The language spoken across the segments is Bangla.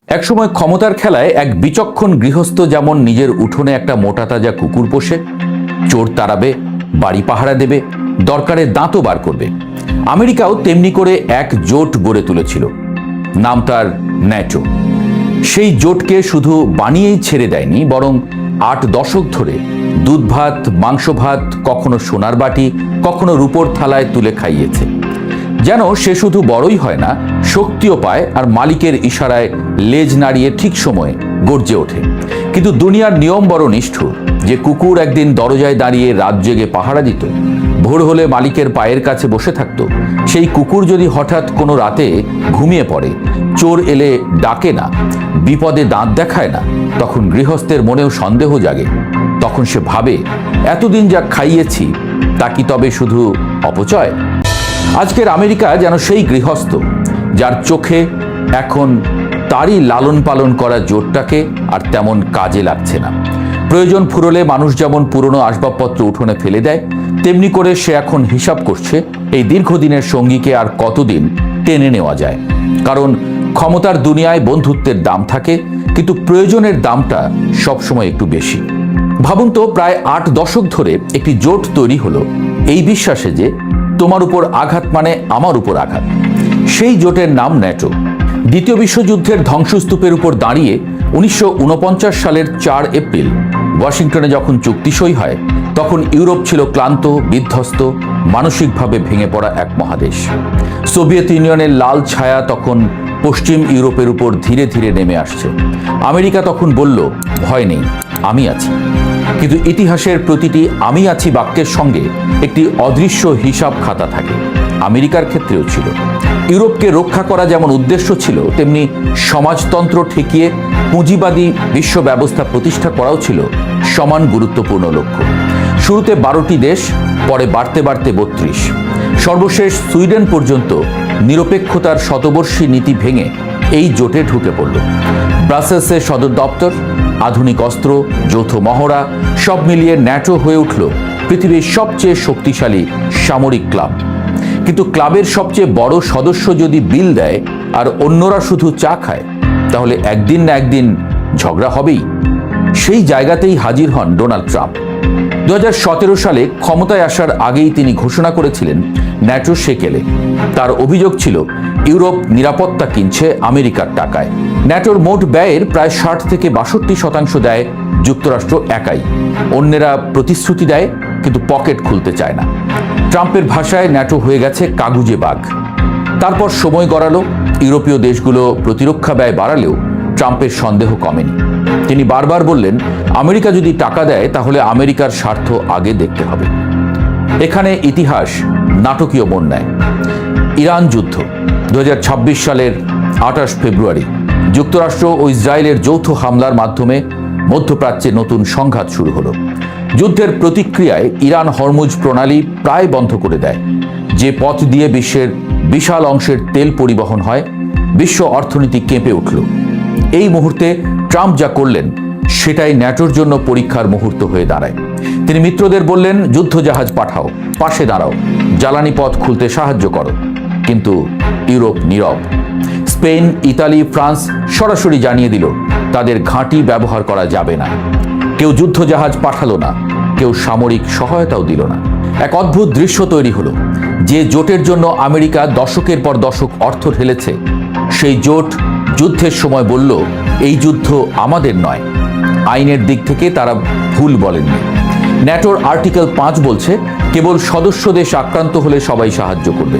একসময় ক্ষমতার খেলায় এক বিচক্ষণ গৃহস্থ যেমন নিজের উঠোনে একটা মোটা তাজা কুকুর পোষে, চোর তাড়াবে, বাড়ি পাহারা দেবে, দরকারে দাঁতও বার করবে, আমেরিকাও তেমনি করে এক জোট গড়ে তুলেছিল। নাম তার ন্যাটো। সেই জোটকে শুধু বানিয়েই ছেড়ে দেয়নি, বরং 8 দশক ধরে দুধ ভাত, মাংস ভাত, কখনো সোনার বাটি, কখনো রূপোর থালায় তুলে খাইয়েছে। যেন সে শুধু বড়ই হয় না, শক্তিও পায়, আর মালিকের ইশারায় লেজ নাড়িয়ে ঠিক সময়ে গর্জে ওঠে। কিন্তু দুনিয়ার নিয়ম বড় নিষ্ঠুর। যে কুকুর একদিন দরজায় দাঁড়িয়ে রাত জেগে পাহারা দিত, ভোর হলে মালিকের পায়ের কাছে বসে থাকত, সেই কুকুর যদি হঠাৎ কোনো রাতে ঘুমিয়ে পড়ে, চোর এলে ডাকে না, বিপদে দাঁত দেখায় না, তখন গৃহস্থের মনেও সন্দেহ জাগে। তখন সে ভাবে, এতদিন যা খাইয়েছি তা কি তবে শুধু অপচয়? আজকের আমেরিকা যেন সেই গৃহস্থ, যার চোখে এখন তারই লালন পালন করা জোটটাকে আর তেমন কাজে লাগছে না। প্রয়োজন ফুরলে মানুষ যেমন পুরনো আসবাবপত্র উঠোনে ফেলে দেয়, তেমনি করে সে এখন হিসাব করছে এই দীর্ঘদিনের সঙ্গীকে আর কতদিন টেনে নেওয়া যায়। কারণ ক্ষমতার দুনিয়ায় বন্ধুত্বের দাম থাকে, কিন্তু প্রয়োজনের দামটা সবসময় একটু বেশি। ভাবুন তো, প্রায় 8 দশক ধরে একটি জোট তৈরি হলো এই বিশ্বাসে যে তোমার উপর আঘাত মানে আমার উপর আঘাত। সেই জোটের নাম ন্যাটো। দ্বিতীয় বিশ্বযুদ্ধের ধ্বংসস্তূপের উপর দাঁড়িয়ে 1949 সালের 4 এপ্রিল ওয়াশিংটনে যখন চুক্তি সই হয়, তখন ইউরোপ ছিল ক্লান্ত, বিধ্বস্ত, মানসিকভাবে ভেঙে পড়া এক মহাদেশ। সোভিয়েত ইউনিয়নের লাল ছায়া তখন পশ্চিম ইউরোপের উপর ধীরে ধীরে নেমে আসছে। আমেরিকা তখন বলল, ভয় নেই, আমি আছি। কিন্তু ইতিহাসের প্রতিটি আমি আছি বাক্যের সঙ্গে একটি অদৃশ্য হিসাব খাতা থাকে। আমেরিকার ক্ষেত্রেও ছিল। ইউরোপকে রক্ষা করা যেমন উদ্দেশ্য ছিল, তেমনি সমাজতন্ত্র ঠেকিয়ে পুঁজিবাদী বিশ্ব ব্যবস্থা প্রতিষ্ঠা করাও ছিল সমান গুরুত্বপূর্ণ লক্ষ্য। শুরুতে 12টি দেশ, পরে বাড়তে বাড়তে 32, সর্বশেষ সুইডেন পর্যন্ত নিরপেক্ষতার শতবর্ষী নীতি ভেঙে এই জোটে ঢুকে পড়ল। ব্রাসেলসের সদর দপ্তর, আধুনিক অস্ত্র, যৌথ মহড়া, সব মিলিয়ে ন্যাটো হয়ে উঠল পৃথিবীর সবচেয়ে শক্তিশালী সামরিক ক্লাব। কিন্তু ক্লাবের সবচেয়ে বড় সদস্য যদি বিল দেয় আর অন্যরা শুধু চা খায়, তাহলে একদিন না একদিন ঝগড়া হবেই। সেই জায়গাতেই হাজির হন ডোনাল্ড ট্রাম্প। 2017 সালে ক্ষমতায় আসার আগেই তিনি ঘোষণা করেছিলেন ন্যাটো সেকেলে। তার অভিযোগ ছিল ইউরোপ নিরাপত্তা কিনছে আমেরিকার টাকায়। ন্যাটোর মোট ব্যয়ের প্রায় 60 থেকে 62% দেয় যুক্তরাষ্ট্র একাই। অন্যেরা প্রতিশ্রুতি দেয়, কিন্তু পকেট খুলতে চায় না। ট্রাম্পের ভাষায় ন্যাটো হয়ে গেছে কাগুজে বাঘ। তারপর সময় গড়ালো, ইউরোপীয় দেশগুলো প্রতিরক্ষা ব্যয় বাড়ালেও ট্রাম্পের সন্দেহ কমেনি। তিনি বারবার বললেন, আমেরিকা যদি টাকা দেয় তাহলে আমেরিকার স্বার্থ আগে দেখতে হবে। এখানে ইতিহাস নাটকীয় মোড় নেয়। ইরান যুদ্ধ 2026 সালের 28 ফেব্রুয়ারি যুক্তরাষ্ট্র ও ইসরায়েলের যৌথ হামলার মাধ্যমে মধ্যপ্রাচ্যে নতুন সংঘাত শুরু হলো। যুদ্ধের প্রতিক্রিয়ায় ইরান হরমুজ প্রণালী প্রায় বন্ধ করে দেয়, যে পথ দিয়ে বিশ্বের বিশাল অংশের তেল পরিবহন হয়। বিশ্ব অর্থনীতি কেঁপে উঠল। এই মুহূর্তে ট্রাম্প যা করলেন সেটাই ন্যাটোর জন্য পরীক্ষার মুহূর্ত হয়ে দাঁড়ায়। তিনি মিত্রদের বললেন, যুদ্ধজাহাজ পাঠাও, পাশে দাঁড়াও, জ্বালানি পথ খুলতে সাহায্য করো। কিন্তু ইউরোপ নীরব। স্পেন, ইতালি, ফ্রান্স সরাসরি জানিয়ে দিল তাদের ঘাঁটি ব্যবহার করা যাবে না। কেউ যুদ্ধজাহাজ পাঠালো না, কেউ সামরিক সহায়তাও দিল না। এক অদ্ভুত দৃশ্য তৈরি হলো। যে জোটের জন্য আমেরিকা দশকের পর দশক অর্থ ঢেলেছে, সেই জোট যুদ্ধের সময় বলল, এই যুদ্ধ আমাদের নয়। আইনের দিক থেকে তারা ভুল বলেননি। ন্যাটোর আর্টিকেল 5 বলছে, কেবল সদস্য দেশ আক্রান্ত হলে সবাই সাহায্য করবে।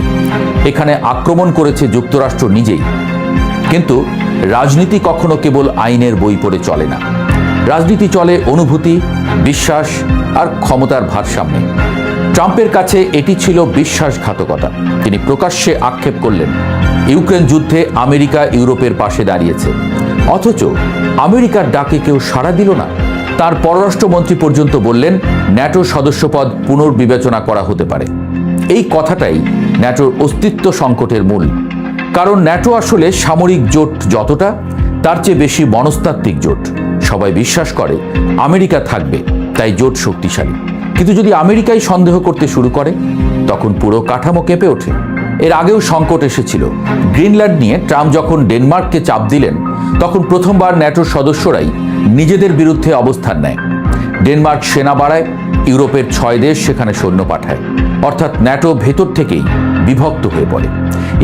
এখানে আক্রমণ করেছে যুক্তরাষ্ট্র নিজেই। কিন্তু রাজনীতি কখনো কেবল আইনের বই পড়ে চলে না। রাজনীতি চলে অনুভূতি, বিশ্বাস আর ক্ষমতার ভারসাম্যে। ট্রাম্পের কাছে এটি ছিল বিশ্বাসঘাতকতা। তিনি প্রকাশ্যে আক্ষেপ করলেন, ইউক্রেন যুদ্ধে আমেরিকা ইউরোপের পাশে দাঁড়িয়েছে, অথচ আমেরিকার ডাকে কেউ সাড়া দিল না। তার পররাষ্ট্রমন্ত্রী পর্যন্ত বললেন, ন্যাটো সদস্যপদ পুনর্বিবেচনা করা হতে পারে। এই কথাটাই ন্যাটোর অস্তিত্ব সংকটের মূল। কারণ ন্যাটো আসলে সামরিক জোট যতটা, তার চেয়ে বেশি মনস্তাত্ত্বিক জোট। সবাই বিশ্বাস করে আমেরিকা থাকবে, তাই জোট শক্তিশালী। কিন্তু যদি আমেরিকাই সন্দেহ করতে শুরু করে, তখন পুরো কাঠামো কেঁপে ওঠে। এর আগেও সংকট এসেছিল। গ্রিনল্যান্ড নিয়ে ট্রাম্প যখন ডেনমার্ককে চাপ দিলেন, তখন প্রথমবার ন্যাটোর সদস্যরাই নিজেদের বিরুদ্ধে অবস্থান নেয়। ডেনমার্ক সেনা বাড়ায়, ইউরোপের 6 দেশ সেখানে সৈন্য পাঠায়, অর্থাৎ ন্যাটো ভেতর থেকেই বিভক্ত হয়ে পড়ে।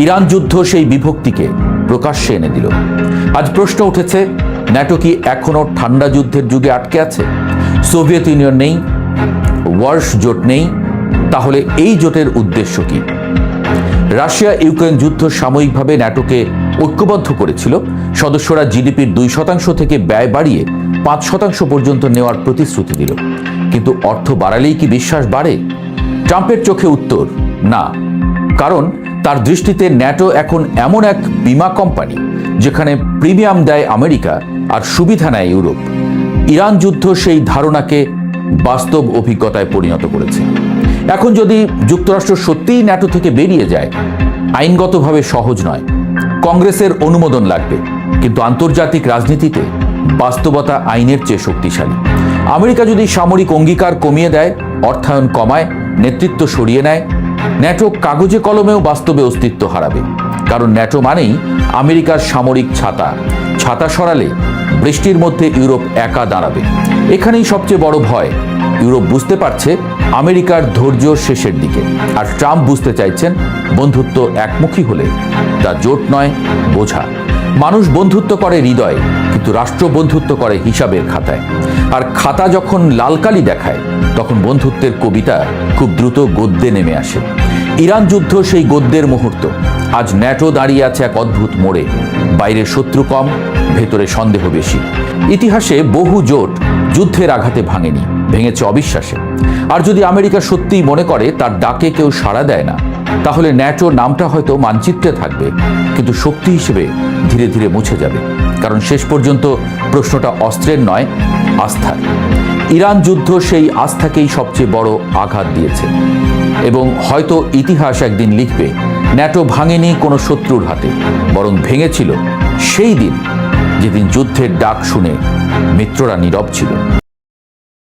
ইরান যুদ্ধ সেই বিভক্তিকে প্রকাশ্যে এনে দিল। আজ প্রশ্ন উঠেছে, ন্যাটো কি এখনো ঠান্ডা যুদ্ধের যুগে আটকে আছে? সোভিয়েত ইউনিয়ন নেই, ওয়ার্স জোট নেই, তাহলে এই জোটের উদ্দেশ্য কি? রাশিয়া ইউক্রেন যুদ্ধ সাময়িকভাবে ন্যাটোকে ঐক্যবদ্ধ করেছিল। সদস্যরা জিডিপির 2% থেকে ব্যয় বাড়িয়ে 5% পর্যন্ত নেওয়ার প্রতিশ্রুতি দিল। কিন্তু অর্থ বাড়ালেই কি বিশ্বাস বাড়ে? ট্রাম্পের চোখে উত্তর না, কারণ তার দৃষ্টিতে ন্যাটো এখন এমন এক বীমা কোম্পানি যেখানে প্রিমিয়াম দেয় আমেরিকা আর সুবিধা নেয় ইউরোপ। ইরান যুদ্ধ সেই ধারণাকে বাস্তব অভিজ্ঞতায় পরিণত করেছে। এখন যদি যুক্তরাষ্ট্র সত্যিই ন্যাটো থেকে বেরিয়ে যায়, আইনগতভাবে সহজ নয়, কংগ্রেসের অনুমোদন লাগবে, কিন্তু আন্তর্জাতিক রাজনীতিতে বাস্তবতা আইনের চেয়ে শক্তিশালী। আমেরিকা যদি সামরিক অঙ্গীকার কমিয়ে দেয়, অর্থায়ন কমায়, নেতৃত্ব সরিয়ে নেয়, ন্যাটো কাগজে কলমেও বাস্তবে অস্তিত্ব হারাবে। কারণ ন্যাটো মানেই আমেরিকার সামরিক ছাতা। ছাতা সরালে বৃষ্টির মধ্যে ইউরোপ একা দাঁড়াবে। এখানেই সবচেয়ে বড় ভয়। ইউরোপ বুঝতে পারছে আমেরিকার ধৈর্য শেষের দিকে, আর ট্রাম্প বুঝতে চাইছেন বন্ধুত্ব একমুখী হলে তা জোট নয়, বোঝা। মানুষ বন্ধুত্ব করে হৃদয়ে, কিন্তু রাষ্ট্র বন্ধুত্ব করে হিসাবের খাতায়। আর খাতা যখন লালকালি দেখায়, তখন বন্ধুত্বের কবিতা খুব দ্রুত গদ্যে নেমে আসে। ইরান যুদ্ধ সেই গদ্যের মুহূর্ত। আজ ন্যাটো দাঁড়িয়ে আছে এক অদ্ভুত মোড়ে। বাইরে শত্রু কম, ভেতরে সন্দেহ বেশি। ইতিহাসে বহু জোট যুদ্ধের আঘাতে ভাঙেনি, ভেঙেছে অবিশ্বাসে। আর যদি আমেরিকা সত্যিই মনে করে তার ডাকে কেউ সাড়া দেয় না, তাহলে ন্যাটো নামটা হয়তো মানচিত্রে থাকবে, কিন্তু শক্তি হিসেবে ধীরে ধীরে মুছে যাবে। কারণ শেষ পর্যন্ত প্রশ্নটা অস্ত্রের নয়, আস্থার। ইরান যুদ্ধ সেই আস্থাকেই সবচেয়ে বড় আঘাত দিয়েছে, এবং হয়তো ইতিহাস একদিন লিখবে ন্যাটো ভাঙেনি কোনো শত্রুর হাতে, বরং ভেঙেছিল সেই দিন যেদিন যুদ্ধের ডাক শুনে মিত্ররা নীরব ছিল।